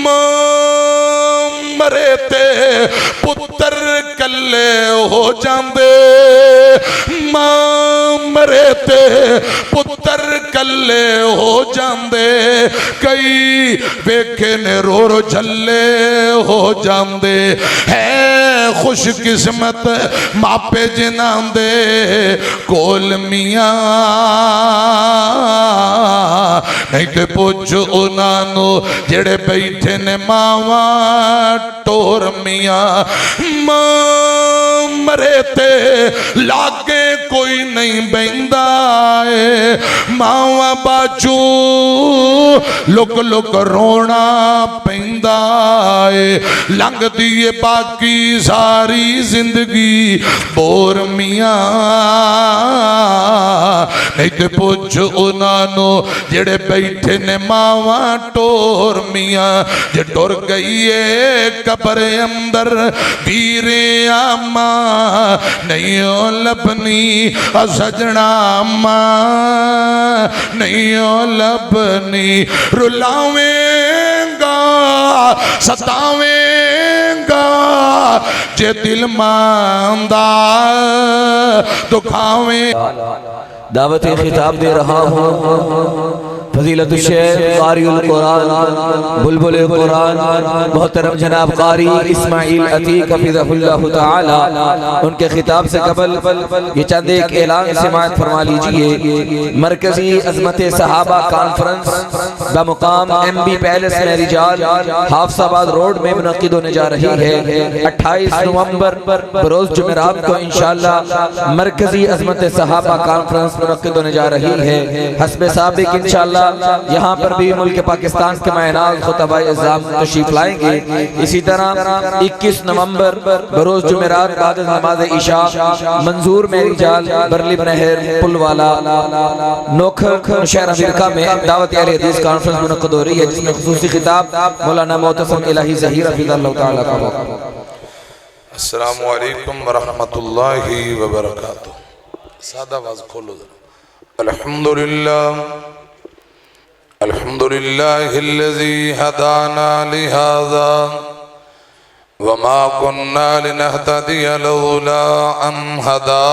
मां मरे ते पुत्र कल्ले हो जांदे, मां मरे ते पुत्र कल्ले हो जांदे, कई वेखे ने रो रो झल्ले हो जांदे। है खुश किस्मत मापे जिन्हां दे कोल मियां, नहीं तो पुछ उन्हां जेड़े बैठे ने मावा टोर मियां। मां मरे ते लागे कोई नहीं बहिंदा है, मावा बाजू लुक लुक रोना पैंदा है। लंघदी है बाकी सारी जिंदगी बोर मियां, नहीं तो पुछ उन्हां जेड़े बैठे ने मावा टोर मियां। जे टुर गई है कब्र अंदर वीरे आमा, नहीं ओ लभनी सजना मां, नहीं ओ लभनी। रुलावेंगा सतावेंगा जे दिल मांदा दुखावे। दावत खिताब दे रहा हूँ फजीलत शेख क़ारिउल कुरान बुलबुल कुरान मोहतरम जनाब क़ारी इस्माइल अतीक हफ़िज़हुल्लाह ताला, उनके खिताब से कबल ये चंद एक ऐलान समाअत फरमा लीजिए। मरकजी अज़मत सहाबा कॉन्फ्रेंस बमुकाम MB पैलेस में रिजाल हाफसाबाद रोड में मुनक़्क़िद होने जा रही है। 28 नवंबर बरोज़ जुमेरात को इंशाअल्लाह मरकजी अज़मत सहाबा कॉन्फ्रेंस मुनक़्क़िद होने जा रही है। हस्बे साबिक़ इंशाअल्लाह यहाँ पर भी मुल्क पाकिस्तान के मायनाज़ खुतबाए इज़्ज़ाम तशरीफ लाएंगे। इसी तरह 21 नवंबर बरोज़ जुमेरात बाद नमाज इशा मंजूर में रिजाल बरलिब नहर पुलवाला नोखर शहर अमेरिका में दावत अहले हदीस कॉन्फ्रेंस मुनक़्क़िद हो रही है, जिसमें खुसूसी खिताब मौलाना मोहतसम इलाही ज़हीर हफ़िज़हुल्लाह ताला का होगा। अस्सलामु अलैकुम वरहमतुल्लाहि वबरकातुहू। सादा आवाज़ खोलो जरा। अल्हम्दुलिल्लाह अल्हम्दुलिल्लाहिल्लज़ी हदाना लिहाज़ा वमा कुन्ना लिनहतदिया लौला अन हदानल्लाह।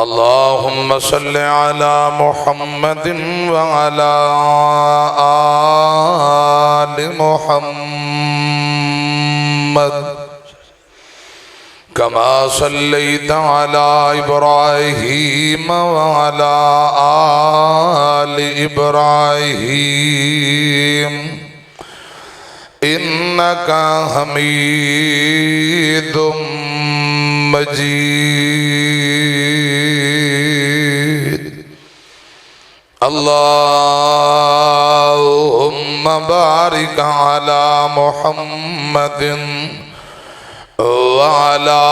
अल्लाहुम्मा सल्लि अला मुहम्मदिन व अला आलि मुहम्मद कमा सल्लैता अला इब्राहीम व अला आलि इब्राहीम इन्नका हमीदुम मजीद। अल्लाहुम्मा बारिक अला मुहम्मदिन वाला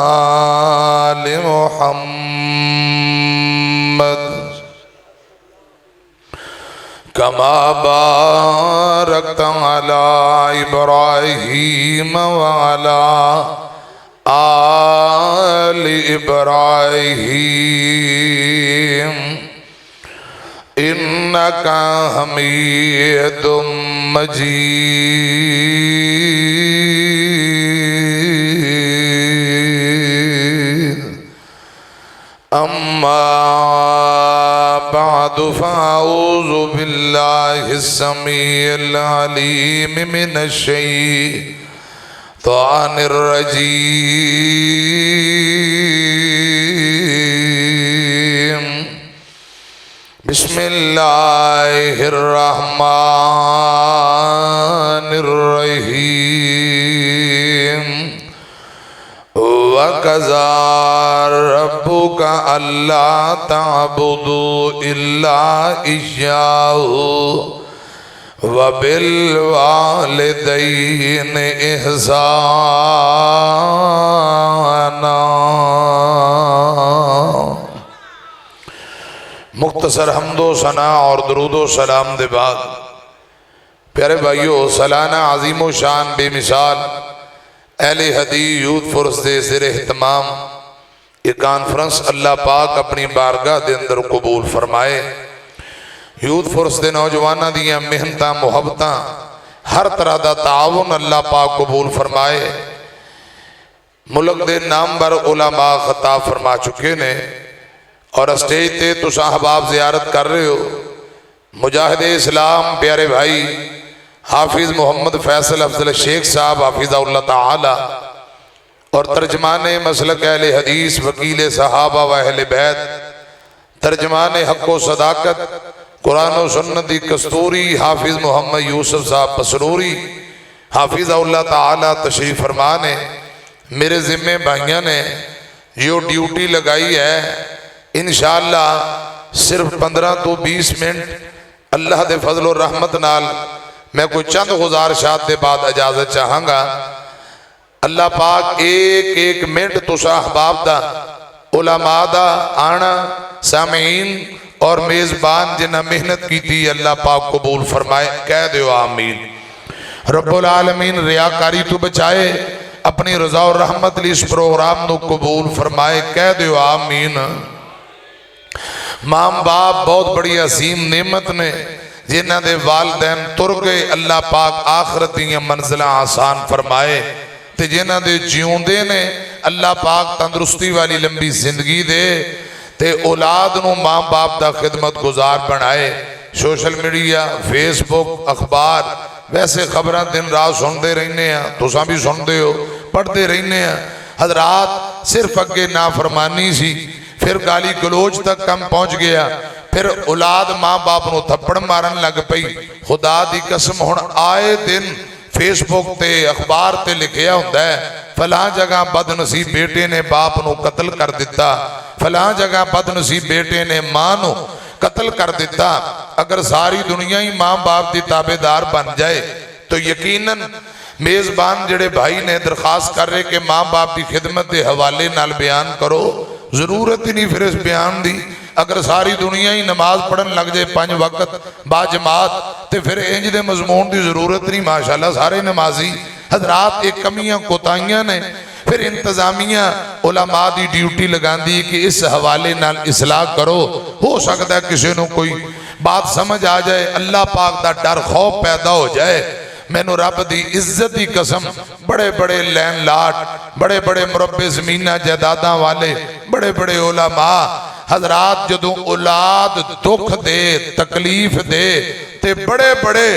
आलि मुहम्मद कमा बारकता अला इब्राहीम वाला आलि इब्राहीम इन्नका हमीदुम मजीद। अम्मा बअदु फ़अऊज़ु बिल्लाहिस समीइल अलीम मिनश शैतानिर रजीम। बिस्मिल्लाहिर्रहमानिर्रहीम। वक़ज़ा रब्बुका अल्ला तअबुदू इल्ला इय्याहु वबिल वालिदैनि इहसाना। मुख्तसर हम्दो सना और दरूदो सलाम दे बाद प्यारे भाइयों, सालाना अजीमो शान बेमिसाल अहले हदीस यूथ फोरस के ज़ेर एहतमाम ये कॉन्फ्रेंस अल्लाह पाक अपनी बारगाह के अंदर कबूल फरमाए। यूथ फोरस के नौजवानों दियां मेहनतां मुहब्बतां हर तरह का ताउन अल्लाह पाक कबूल फरमाए। मुल्क के नामवर उलमा खिताब फरमा चुके ने और स्टेज ते तुस अहबाब जियारत कर रहे हो। मुजाहिद इस्लाम प्यारे भाई हाफिज मोहम्मद फैसल अफजल शेख साहब हाफिज़हुल्लाह ताला और तर्जमान मसलक अहले हदीस वकील सहाबा व अहले बैत तर्जमान हक़ व सदाकत कुरान व सुन्नत की कस्तूरी हाफिज मोहम्मद यूसुफ साहब पसरूरी हाफिज़हुल्लाह ताला तशरीफ फरमा ने मेरे ज़िम्मे भाइयों ने जो ड्यूटी लगाई है इंशाअल्लाह सिर्फ 15 तो 20 मिनट अल्लाह के फजल और रहमत नाल मैं कोई चंद गुजारिशात के बाद इजाजत चाहांगा। अल्लाह पाक एक एक मिनट तुसा अहबाब दा उलमा दा आना सामीन और मेज़बान जिन्हें मेहनत की थी अल्लाह पाक कबूल फरमाए। कह दो आमीन। रब्बुल आलमीन रियाकारी तो बचाए अपनी रजा और रहमत ली इस प्रोग्राम को कबूल फरमाए। कह दो आमीन। मां बाप बहुत बड़ी असीम नेमत ने जिन्हों के वालदैन तुर गए अल्लाह पाक आखरत दी मंजिल आसान फरमाए ते जिन्हों के जिउंदे ने अल्लाह पाक तंदुरुस्ती वाली लंबी जिंदगी दे ते औलाद नूं मां बाप का खिदमत गुजार बनाए। सोशल मीडिया फेसबुक अखबार वैसे खबर दिन रात सुनते रहने तुसा भी सुनते हो पढ़ते रहने हजरात सिर्फ अगे नाफरमानी सी फिर गाली गलोच तक कम पहुंच गया फिर औलाद मां बाप को थप्पड़ मारन लग पई। खुदा दी कसम हुण आए दिन फेसबुक ते अखबार ते लिखिया हुंदा है फलां जगह बदनसीब बेटे ने बाप को कतल कर दिता फलां जगह बदनसीब बेटे ने मां को कतल कर दिता। अगर सारी दुनिया ही मां बाप की ताबेदार बन जाए तो यकीनन मेज़बान जेड़े भाई ने दरखास्त कर रहे कि मां बाप की खिदमत के हवाले नाल बयान करो जरूरत ही नहीं फिर इस बयान की। अगर सारी दुनिया ही नमाज पढ़न लग जाए 5 वक्त बाजमात तो फिर इंज दे मजमून की जरूरत नहीं। माशाल्लाह सारे नमाजी हजरात एक कमियां कोताहियां ने फिर इंतजामिया उलमा की ड्यूटी लगाती कि इस हवाले नाल इसलाह करो। हो सकता है किसी को कोई बात समझ आ जाए अल्लाह पाक का डर खौफ पैदा हो जाए। मैनू रब की इज्जत की कसम बड़े बड़े लैन लाट बड़े बड़े मुरब्बे जमीना जायदादा वाले बड़े बड़े उलमा हजरात जदों औलाद दुख दे तकलीफ दे ते बड़े बड़े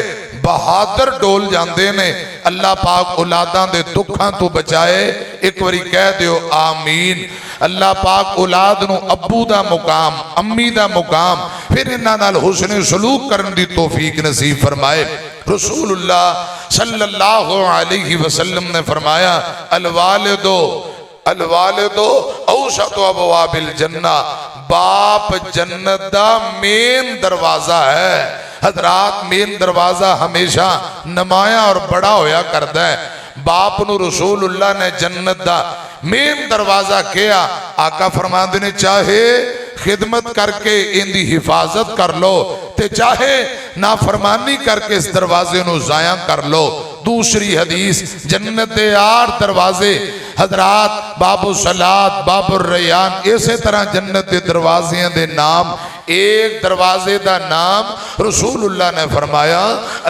बहादुर डोल जाते ने। अल्लाह पाक औलादां दे दुखां तो बचाए। एक बारी कह दियो आमीन। अल्लाह पाक औलाद नूं अब्बू दा मुकाम अम्मी दा मुकाम फिर इन्हां नाल हुस्न सलूक करन दी तौफीक नसीब फरमाए। रसूलुल्लाह सल्लल्लाहु अलैहि वसल्लम ने फरमाया अलवालिदो अलवालिदो औसतु अबवाबिल जन्ना बाप जन्नत दा मेन दरवाजा है। हजरात मेन दरवाजा हमेशा नमाया और बड़ा होया करता है। बाप नू रसूलुल्लाह ने जन्नत दा मेन दरवाजा किया। आका फरमाते ने चाहे खिदमत करके इनकी हिफाजत कर लो ते चाहे नाफरमानी करके इस दरवाजे नू जाया कर लो। दूसरी हदीस जन्नत दे 8 दरवाजे हजरात बाबू सलात बाबू रैयान इसे तरह जन्नत के दरवाजे दे नाम एक दरवाजे का नाम रसूलुल्लाह ने फरमाया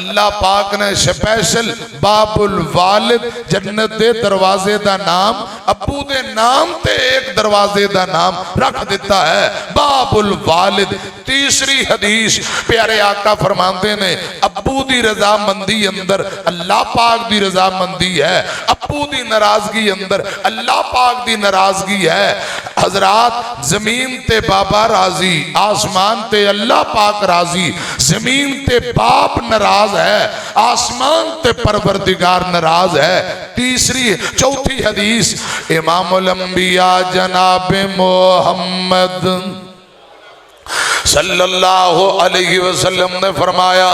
अल्लाह पाक ने स्पेशल बाबुल वालिद जन्नत के दरवाजे का नाम अबू दे नाम ते एक दरवाजे का नाम रख दिता है बाबुल वालिद। तीसरी हदीस प्यारे आका फरमाते ने अबू दी रजामंदी अंदर अल्लाह पाक दी रजामंदी है अबू दी नाराजगी अंदर अल्लाह पाक दी नाराजगी है। हजरात जमीन ते बाबा राजी आसमान ते अल्लाह पाक राजी। जमीन ते बाप नाराज है आसमान ते परवरदिगार नाराज है। तीसरी चौथी हदीस इमामुल अंबिया जनाब मोहम्मद सल्लल्लाहु अलैहि वसल्लम ने फरमाया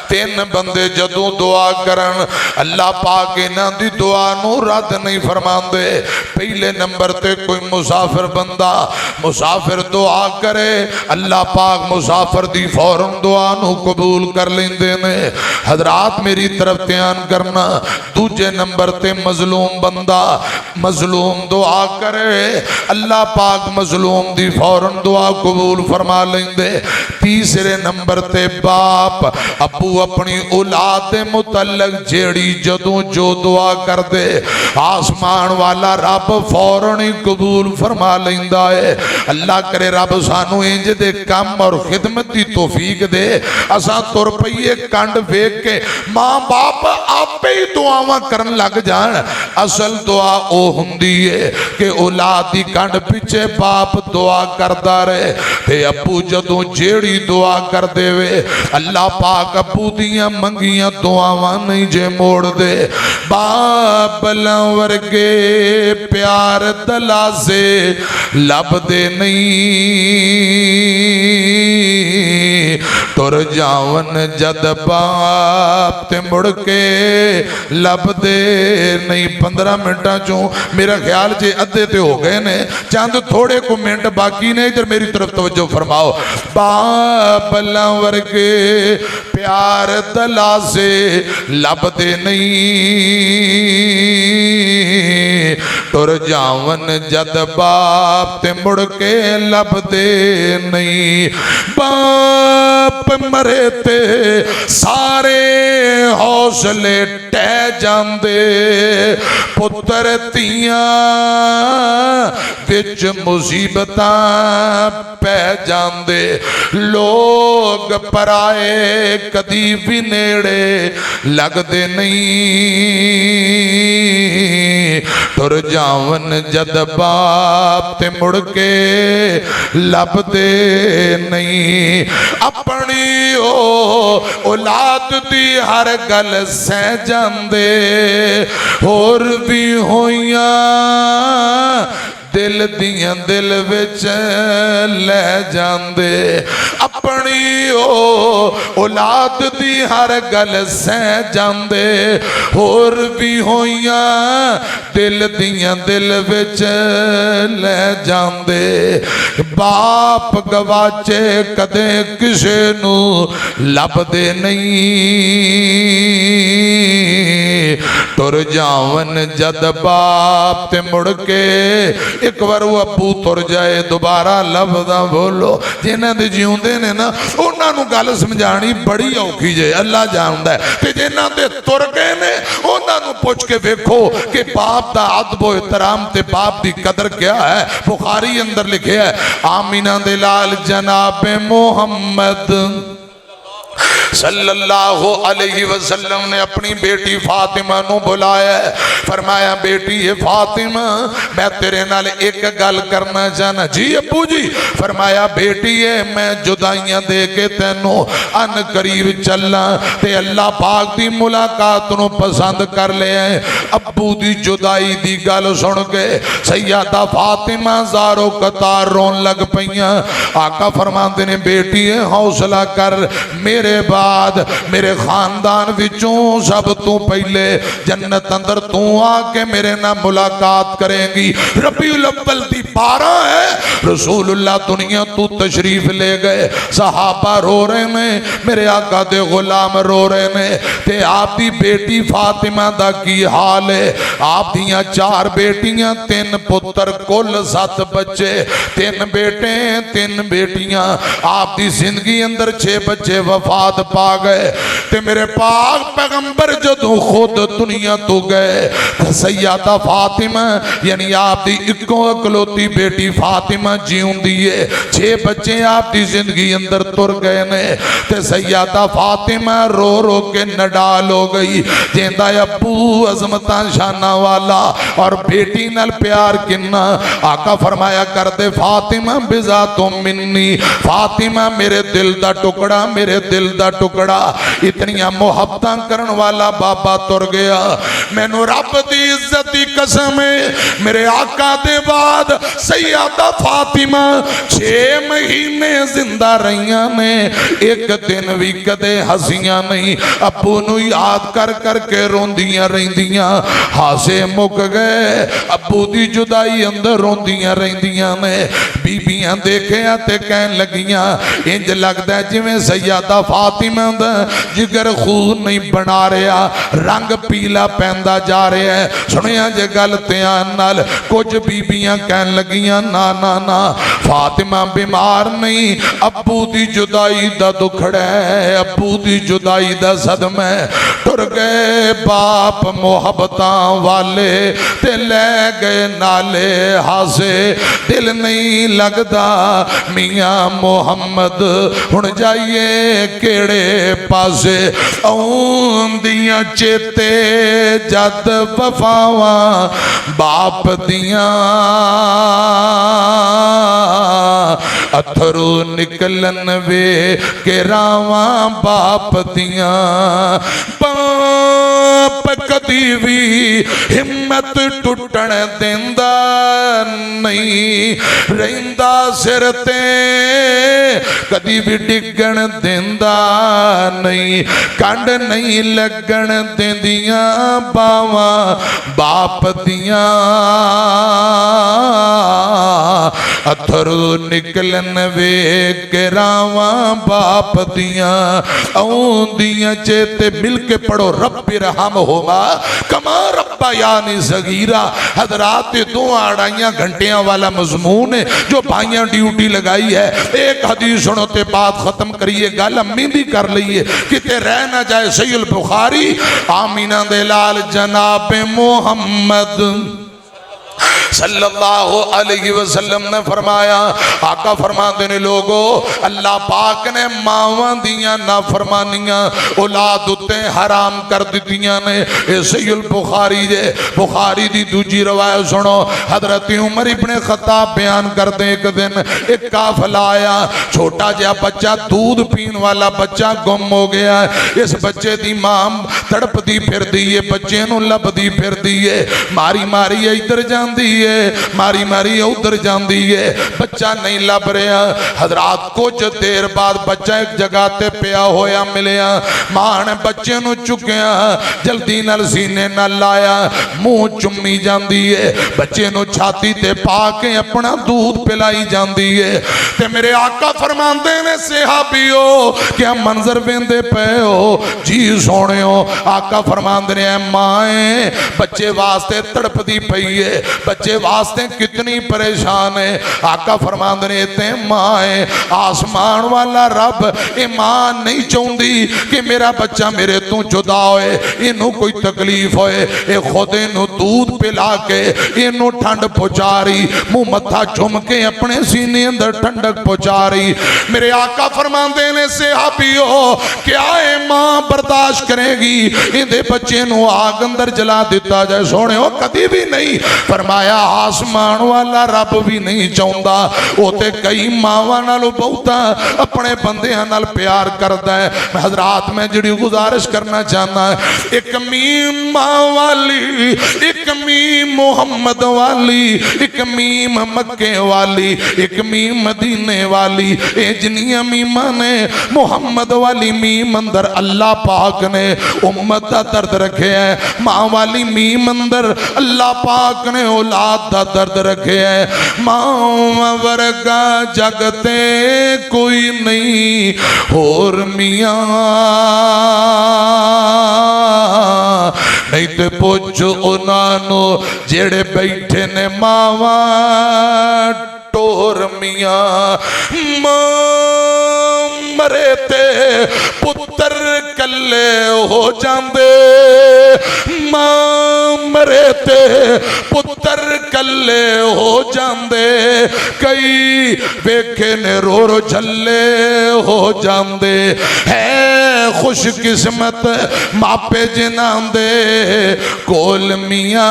तीन बंदे जदों दुआ करन अल्लाह पाक इन्हां दी दुआ नूं रद्द नहीं फरमांदे। पहले नंबर ते कोई मुसाफिर बंदा मुसाफिर दुआ करे अल्लाह पाक मुसाफिर दी फौरन दुआ नूं कबूल कर लेंदे ने। हजरात मेरी तरफ ध्यान करना। दूजे नंबर ते मजलूम बंदा मजलूम दुआ करे अल्लाह पाक मजलूम दी फौरन दुआ कबूल फरमा लेंदे। तीसरे नंबर ते बाप अबू अपनी औलाद दे मुतल्लक जेड़ी जदों जो दुआ कर दे आसमान वाला रब फौरन ही कबूल फरमा लेंदा है। अल्लाह करे रब सानू इंज दे काम और खिदमत दी तौफीक दे असां तुर पईए कंड वेख के मां बाप आपे ही दुआवां करन लग जान। असल दुआ ओ हुंदी है कि औलाद दी कंड पिछे बाप दुआ करदा रहे ते अबू जदों जेड़ी दुआ कर देवे अल्लाह पाक अबू दियां मंगियां दुआवां नहीं जे मोड़ दे। बाबला वर्गे प्यार दलासे लभदे नहीं तुर जावन जद बाप ते मुड़ के लभदे नहीं। 15 मिनटां चों मेरा ख्याल जे अद्धे ते हो गए ने चंद थोड़े को मिनट बाकी ने। इधर मेरी तरफ तवज्जो फरमाओ। बाबला वर्गे प्यार दलासे लभदे नहीं तुर जावन जद बाप ते मुड़ के लभदे नहीं। बाप मरे ते सारे हौसले टह जांदे पुत्र तियां विच मुसीबतां पै जांदे। लोग पराए कदी भी नेड़े लगदे नहीं तुर जावन जद बाप ते मुड़ के लभदे नहीं। अपनी औलाद दी हर गल सह जांदे होर भी होइयां दिल दियां दिल विच ले जांदे। अपनी औलाद दी हर गल सह जांदे होर भी होइयां दिल दियां दिल विच ले जांदे। बाप गवाचे कदे किसे नू लभदे नहीं तुर जावन जद बाप ते मुड़ के एक बार वो अबू तुर जाए दोबारा लभदा बोलो। जिन्हां दे जिउंदे ने ना उन्हां नूं गल समझाणी बड़ी औखी जे अल्लाह जानदा है ते जिन्हां दे तुर गए ने उन्हां नूं पुछ के वेखो कि बाप दा अदब एहतराम ते बाप दी कदर क्या है। बुखारी अंदर लिखिया है आमीना दे लाल जनाब मोहम्मद सल्लल्लाहु अलैहि वसल्लम ने अपनी बेटी फातिमा नू बुलाया। फरमाया बेटी ये फातिमा मैं तेरे नाल एक गल करना चाहना। जी अब्बू जी। फरमाया बेटी है मैं जुदाइयां दे के तेनू अन करीब चलना ते अल्लाह पाक दी मुलाकात नू पसंद कर लिया। अब्बू दी जुदाई दी गल सुन के सैयदा फातिमा ज़ारो कतार रोन लग पईयां। आका फरमाते ने बेटी है हौसला कर मेरे बाद मेरे खानदान विचों सब तू पहले जन्नत अंदर तू आके मेरे नाल मुलाकात करेंगी। रबीउल अव्वल दी 12 है रसूलुल्लाह दुनिया तू तशरीफ ले गए। सहाबा रो रहे ने मेरे आका दे गुलाम रो रहे ने ते आप दी बेटी फातिमा दा की हाल है। आप दियां 4 बेटियां 3 पुत्र कुल 7 बच्चे 3 बेटे 3 बेटियां। आप दी जिंदगी अंदर 6 बच्चे वफात पा गए ते मेरे पाक पैगंबर जदों खुद दुनिया तो गए सैयदा फातिमा यानी आप दी इको इकलौती बेटी फातिमा जीउंदी है। 6 बच्चे आप दी जिंदगी अंदर तुर गए ने ते सैयदा फातिमा रो रो के नडाल हो गई। जेंदा अब्बू अजमतां शाना वाला और बेटी नाल प्यार किन्ना। आका फरमाया कर दे फातिमा बिजा तुम मिन्नी। फातिमा मेरे दिल दा टुकड़ा मेरे दिल दा टुकड़ा इतनियां मोहब्बतां करन वाला बाबा तुर गया। मैनू रब दी इज्जत दी कसम है मेरे आका दे बाद सैयदा फातिमा 6 महीने जिंदा रहियां ने, एक दिन भी कदे हसियां नहीं। अब्बू नू याद कर करके रोंदियां रहिंदियां, हासे मुक गए। अब्बू दी जुदाई अंदर रोंदियां रहिंदियां ने। बीबियां देखिया ते कहन लगियां इंज लगदा जिवें सैयदा फातिमा दा जिगर खून नहीं बना रहा, रंग पीला पैंदा जा रहा है। सुनिया जे गल ध्यान नाल, कुछ बीबियां कहन लगियां ना ना ना फातिमा बीमार नहीं, अब्बू दी जुदाई दा दुखड़ा है, अब्बू दी जुदाई दा सदमा है। टुर गए बाप मोहब्बतां वाले ते लै गए नाले हासे, दिल नहीं लगदा मियां मोहम्मद हुण जाइए केड़े पासे। औंदियां चेते जद वफावां बाप दियां, अथरू निकलन वे के रावां बाप दियां। बाप कदी भी हिम्मत टुटण देंदा नहीं, रहिंदा सिर ते कदी भी डिगण देंदा नहीं, कंड नहीं लगण देंदियां बावां बाप दियां। अथरू निकलन वे के रावां बाप दियां। औंदियां चेते मिल के पढ़ो रब्बि रहमहुमा कमा रब्बयानी सगीरा। हजरात दो अढ़ाइयां घंटियां वाला मजमून है जो भाइयां ड्यूटी लगाई है। एक हदीस सुनो ते बात खत्म करिए, गल अम्मी दी कर लईए किते रह ना जाए। सहीह बुखारी आमीना दे लाल जनाब मोहम्मद सल्लल्लाहु अलैहि वसल्लम ने फरमाया, आका फरमाते ने लोगो अल्लाह पाक ने मावां दियां नाफरमानियां औलाद उत्ते हराम कर दित्तियां ने। सहीह बुखारी जे बुखारी दी दूजी रवायत सुनो, हजरत उमर इब्ने खत्ताब बयान करते एक दिन एक काफिला आया, छोटा जिहा बच्चा दूध पीन वाला बच्चा गुम हो गया। इस बच्चे दी मां तड़पदी फिरदी है, बच्चे नूं लभदी फिरदी है, मारी मारी इधर जांदी है, मारी मारी उधर जाती है, बच्चा नहीं लभ रहा। हजरात कुछ देर बाद बच्चा एक जगह ते पिया होया मिलिया, मां ने बच्चे नूं चुकिया जल्दी नाल सीने नाल लाया, मुंह चुम्मी जाती है, बच्चे नूं छाती ते पा के अपना दूध पिलाई जाती है। ते मेरे आका फरमाते ने सहाबियो क्या मंजर वेंदे पे हो जी सोने हो। आका फरमाते ने माए बच्चे वास्ते तड़पदी पई है, बच्चे वास्ते कितनी परेशान है। आका फरमाते ने ते मां है, आसमान वाला रब ये मां नहीं चाहती कि मेरा बच्चा मेरे तो जुदा होए, इनू कोई तकलीफ होए, ये खुद इनू दूध पिला के इनू ठंड पहुंचा रही, मुंह मत्था चुम के अपने सीने अंदर ठंडक पहुंचा रही। मेरे आका फरमाते ने सहाबियो क्या है मां बर्दाश्त करेगी इहदे बच्चे नू आग अंदर जला दिता जाए। सोने कभी भी नहीं। फरमाया आसमान वाला रब भी नहीं चाहता, वो ते कई मावां नालों बहुता अपने बंदियां नाल प्यार करता है। हजरात मैं जिहड़ी गुजारिश करना चाहना है, एक मीम मां वाली, एक मीम मोहम्मद वाली, एक मीम मक्के वाली, एक मीम मदीने वाली, ये जिन्नियां मीमां ने मोहम्मद वाली मीम अंदर अल्लाह पाक ने उम्मत का दर्द रखे है, मां वाली मीम अंदर अल्लाह पाक ने औलाद का दर्द रखे है। मां वर्गा जगते कोई नहीं होर मियां, नहीं तो पुछ उन्होंने जेड़े बैठे ने मावा टोर मियां। मरे ते पुत्र कले हो जांदे, मां मरे ते पुत्र कले हो जांदे, कई वेखे ने रो रो झल्ले हो जांदे। है खुश किस्मत मापे जिन्हां दे कोल मियां,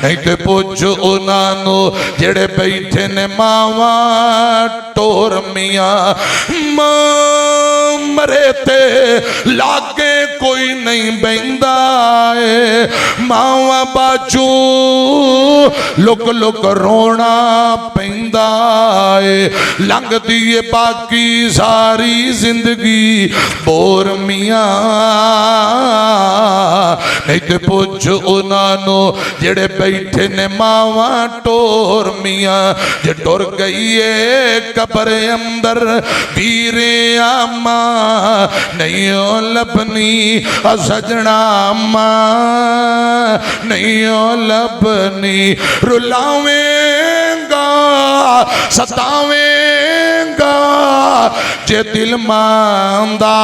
नहीं ते पुछ उन्हां जेड़े बैठे ने मावा टोर मियां मरे ते लागे कोई नहीं बहिंदा है मावा बाजू लुक लुक रोना पैंदा है लंघदी है बाकी सारी जिंदगी बोर मियां नहीं ते पुछ उन्हां जेड़े बैठे ने मावा टोर मियां जे टुर गई है कब्र अंदर वीरे आमा नहीं ओ लभनी सजना नहीं ओ लभनी रुलावेंगा सतावेंगा जे दिल मांदा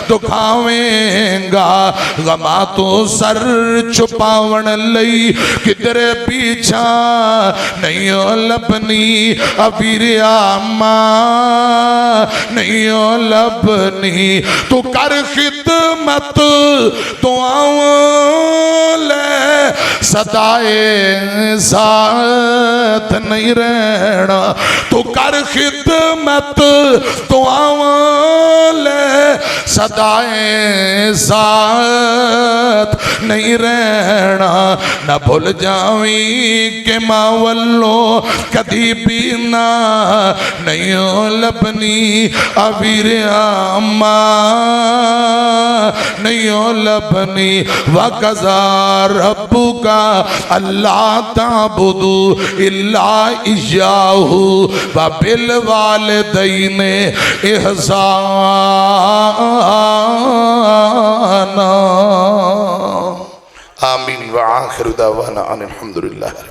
दुखावेंगा गमा तो सर छुपावन लई किधरे पीछा नहीं ओ लभनी अवीरिया नहीं ओ लभनी तू कर खिदमत तो ले सदाए साथ नहीं रहना तू कर खिदमत तो ले सदाए साथ नहीं रहना न भूल जावी के मावलो कदी भी ना नहीं ओ लभनी अवीरिया नहीं ओ लभनी वकज़ा रब्बुका अल्लाह ताबुदू इल्ला इय्याहू व बिल वालिदैनि इहसाना। आमीन व आखिरु दावाना अनिल हम्दुलिल्लाहि।